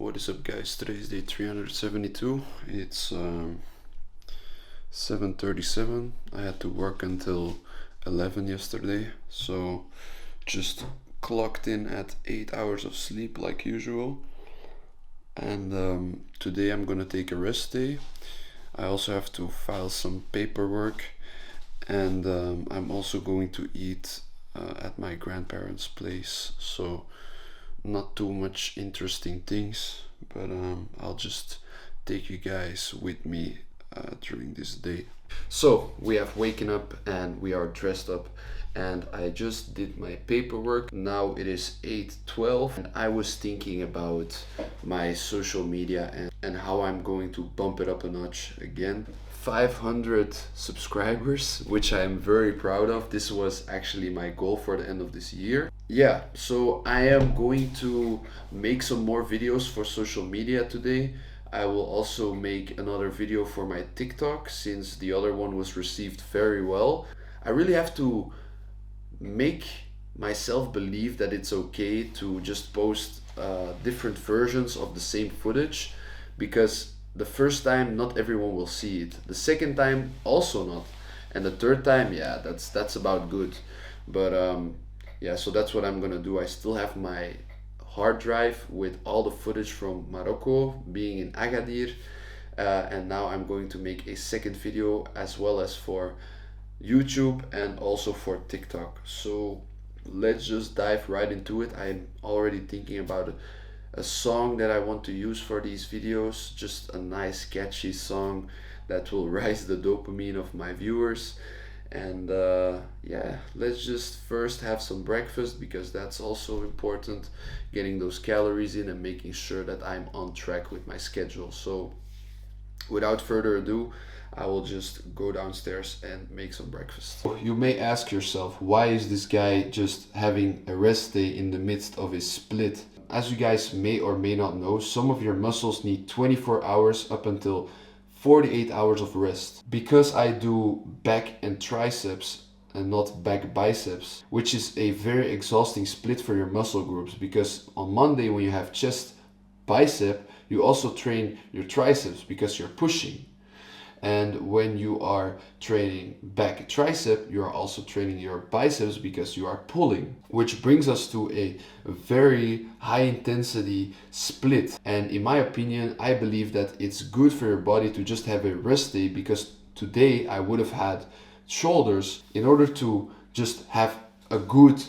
What is up, guys? Today is day 372. It's 7:37. I had to work until 11 yesterday, so just clocked in at 8 hours of sleep like usual. And today I'm gonna take a rest day. I also have to file some paperwork, and I'm also going to eat at my grandparents' place. So not too much interesting things, but I'll just take you guys with me during this day. So we have waken up and we are dressed up, and I just did my paperwork. Now it is 8:12 and I was thinking about my social media and how I'm going to bump it up a notch again. 500 subscribers, which I'm very proud of. This was actually my goal for the end of this year. Yeah, so I am going to make some more videos for social media today. I will also make another video for my TikTok since the other one was received very well. I really have to make myself believe that it's okay to just post different versions of the same footage, because the first time not everyone will see it, the second time also not, and the third time, yeah, that's about good. But yeah, so that's what I'm gonna do. I still have my hard drive with all the footage from Morocco, being in Agadir, and now I'm going to make a second video as well as for YouTube and also for TikTok. So let's just dive right into it. I'm already thinking about a song that I want to use for these videos, just a nice catchy song that will rise the dopamine of my viewers. And yeah, let's just first have some breakfast, because that's also important, getting those calories in and making sure that I'm on track with my schedule. So without further ado, I will just go downstairs and make some breakfast. You may ask yourself, why is this guy just having a rest day in the midst of his split? As you guys may or may not know, some of your muscles need 24 hours up until 48 hours of rest. Because I do back and triceps and not back biceps, which is a very exhausting split for your muscle groups, because on Monday when you have chest bicep, you also train your triceps because you're pushing. And when you are training back tricep, you are also training your biceps because you are pulling, which brings us to a very high intensity split. And in my opinion, I believe that it's good for your body to just have a rest day, because today I would have had shoulders. In order to just have a good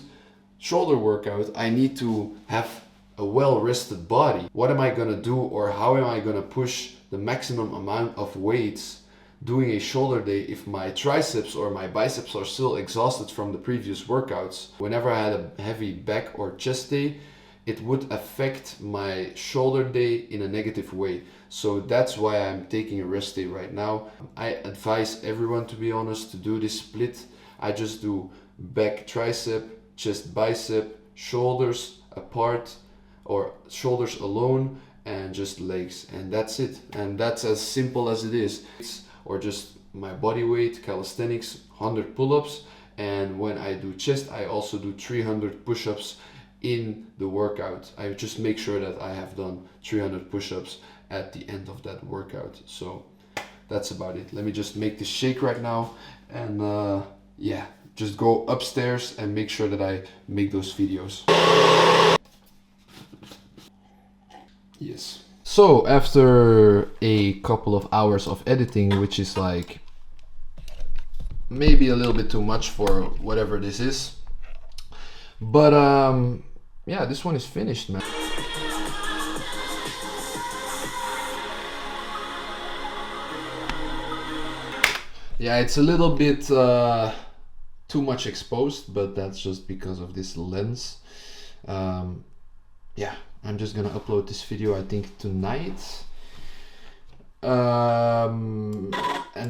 shoulder workout, I need to have a well-rested body. What am I gonna do, or how am I gonna push the maximum amount of weights doing a shoulder day if my triceps or my biceps are still exhausted from the previous workouts? Whenever I had a heavy back or chest day, it would affect my shoulder day in a negative way. So that's why I'm taking a rest day right now. I advise everyone, to be honest, to do this split. I just do back tricep, chest bicep, shoulders apart or shoulders alone, and just legs, and that's it. And that's as simple as it is. Or just my body weight, calisthenics, 100 pull-ups, and when I do chest, I also do 300 push-ups in the workout. I just make sure that I have done 300 push-ups at the end of that workout. So that's about it. Let me just make this shake right now, and yeah, just go upstairs and make sure that I make those videos. Yes. So after a couple of hours of editing, which is like maybe a little bit too much for whatever this is, but yeah, this one is finished, man. Yeah, it's a little bit too much exposed, but that's just because of this lens. Yeah, I'm just gonna upload this video, I think, tonight. And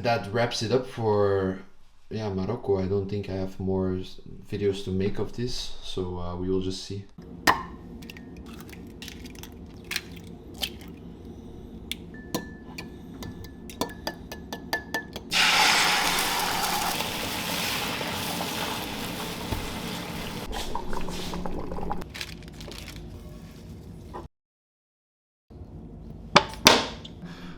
that wraps it up for, yeah, Morocco. I don't think I have more videos to make of this, so we will just see.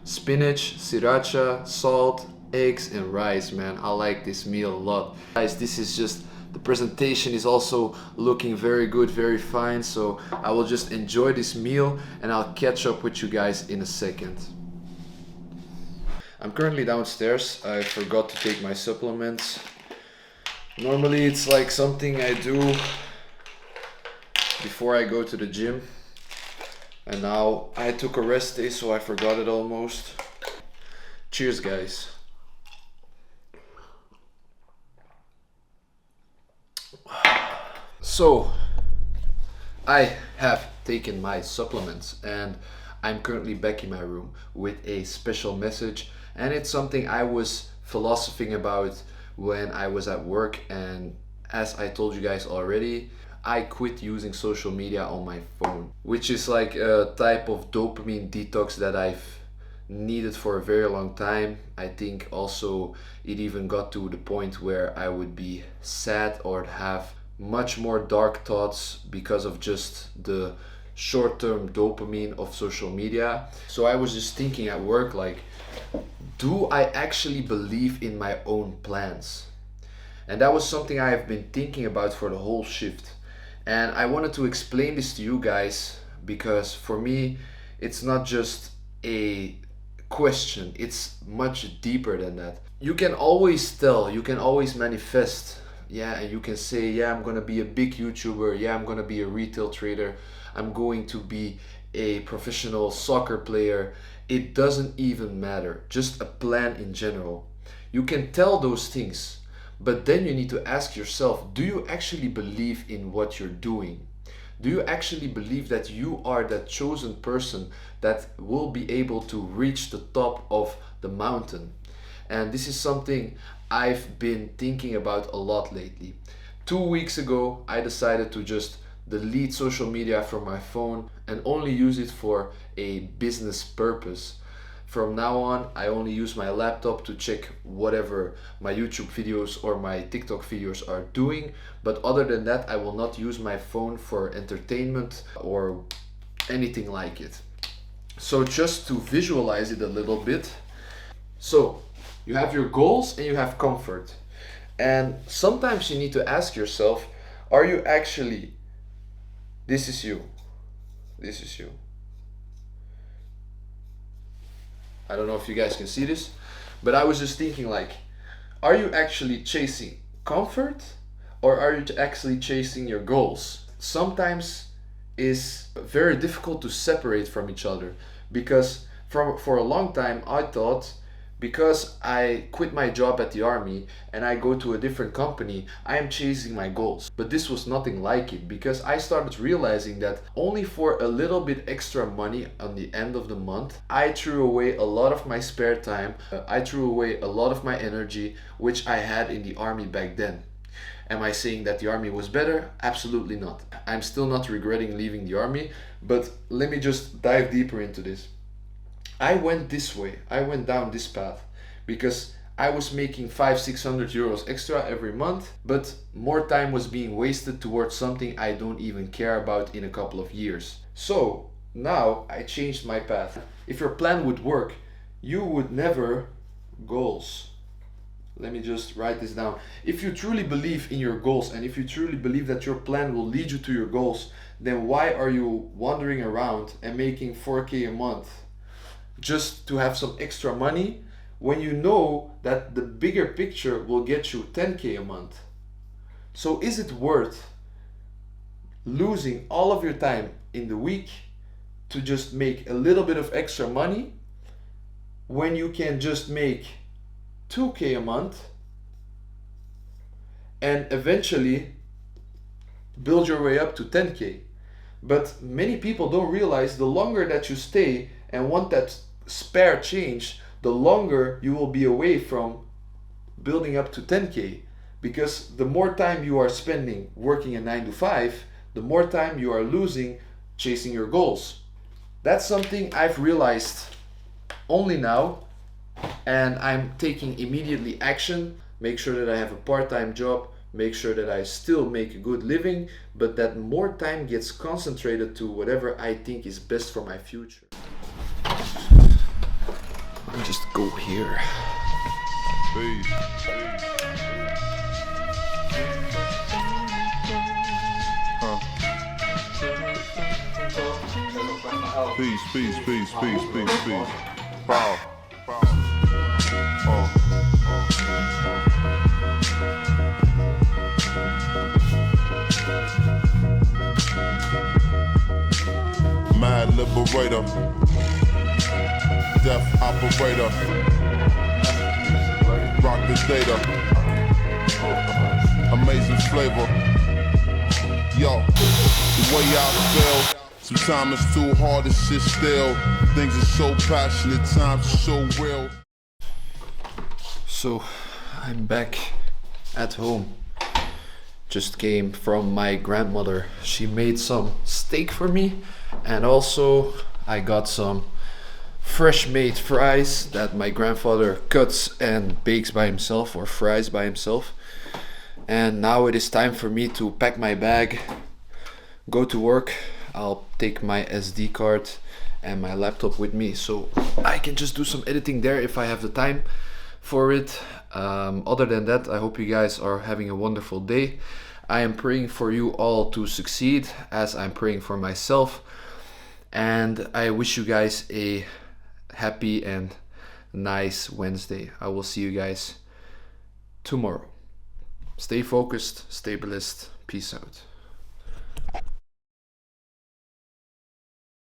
spinach, sriracha, salt, eggs and rice, man. I like this meal a lot. Guys, this is just, the presentation is also looking very good, very fine. So I will just enjoy this meal and I'll catch up with you guys in a second. I'm currently downstairs. I forgot to take my supplements. Normally it's like something I do before I go to the gym. And now I took a rest day, so I forgot it almost. Cheers, guys. So, I have taken my supplements and I'm currently back in my room with a special message, and it's something I was philosophizing about when I was at work. And as I told you guys already, I quit using social media on my phone, which is like a type of dopamine detox that I've needed for a very long time. I think also it even got to the point where I would be sad or have much more dark thoughts because of just the short-term dopamine of social media. So I was just thinking at work, like, do I actually believe in my own plans? And that was something I have been thinking about for the whole shift. And I wanted to explain this to you guys because for me, it's not just a question, it's much deeper than that. You can always tell, you can always manifest, yeah, and you can say, yeah, I'm gonna be a big YouTuber, yeah, I'm gonna be a retail trader, I'm going to be a professional soccer player. It doesn't even matter, just a plan in general. You can tell those things, but then you need to ask yourself, do you actually believe in what you're doing? Do you actually believe that you are that chosen person that will be able to reach the top of the mountain? And this is something I've been thinking about a lot lately. 2 weeks ago, I decided to just delete social media from my phone and only use it for a business purpose. From now on, I only use my laptop to check whatever my YouTube videos or my TikTok videos are doing. But other than that, I will not use my phone for entertainment or anything like it. So just to visualize it a little bit. So you have your goals and you have comfort. And sometimes you need to ask yourself, are you actually, this is you, this is you. I don't know if you guys can see this, but I was just thinking, like, are you actually chasing comfort or are you actually chasing your goals? Sometimes it's very difficult to separate from each other because for a long time I thought, because I quit my job at the army and I go to a different company, I am chasing my goals. But this was nothing like it, because I started realizing that only for a little bit extra money on the end of the month, I threw away a lot of my spare time. I threw away a lot of my energy, which I had in the army back then. Am I saying that the army was better? Absolutely not. I'm still not regretting leaving the army, but let me just dive deeper into this. I went this way, I went down this path because I was making 500-600 euros extra every month, but more time was being wasted towards something I don't even care about in a couple of years. So now I changed my path. If your plan would work, you would never goals. Let me just write this down. If you truly believe in your goals and if you truly believe that your plan will lead you to your goals, then why are you wandering around and making 4K a month just to have some extra money when you know that the bigger picture will get you 10K a month? So is it worth losing all of your time in the week to just make a little bit of extra money when you can just make 2K a month and eventually build your way up to 10K? But many people don't realize the longer that you stay and want that spare change, the longer you will be away from building up to 10K, because the more time you are spending working a 9 to 5, the more time you are losing chasing your goals. That's something I've realized only now, and I'm taking immediately action. Make sure that I have a part-time job, make sure that I still make a good living, but that more time gets concentrated to whatever I think is best for my future. Just go here. Peace. Wow. Mad liberator, death operator, rock the data, amazing flavor. Yo, the way I feel, sometimes it's too hard to sit still. Things are so passionate, times are so real. So, I'm back at home. Just came from my grandmother. She made some steak for me, and also I got some fresh made fries that my grandfather cuts and bakes by himself, or fries by himself. And now it is time for me to pack my bag, go to work. I'll take my SD card and my laptop with me so I can just do some editing there if I have the time for it. Other than that, I hope you guys are having a wonderful day. I am praying for you all to succeed as I'm praying for myself, and I wish you guys a happy and nice Wednesday. I will see you guys tomorrow. Stay focused, stay blessed. Peace out.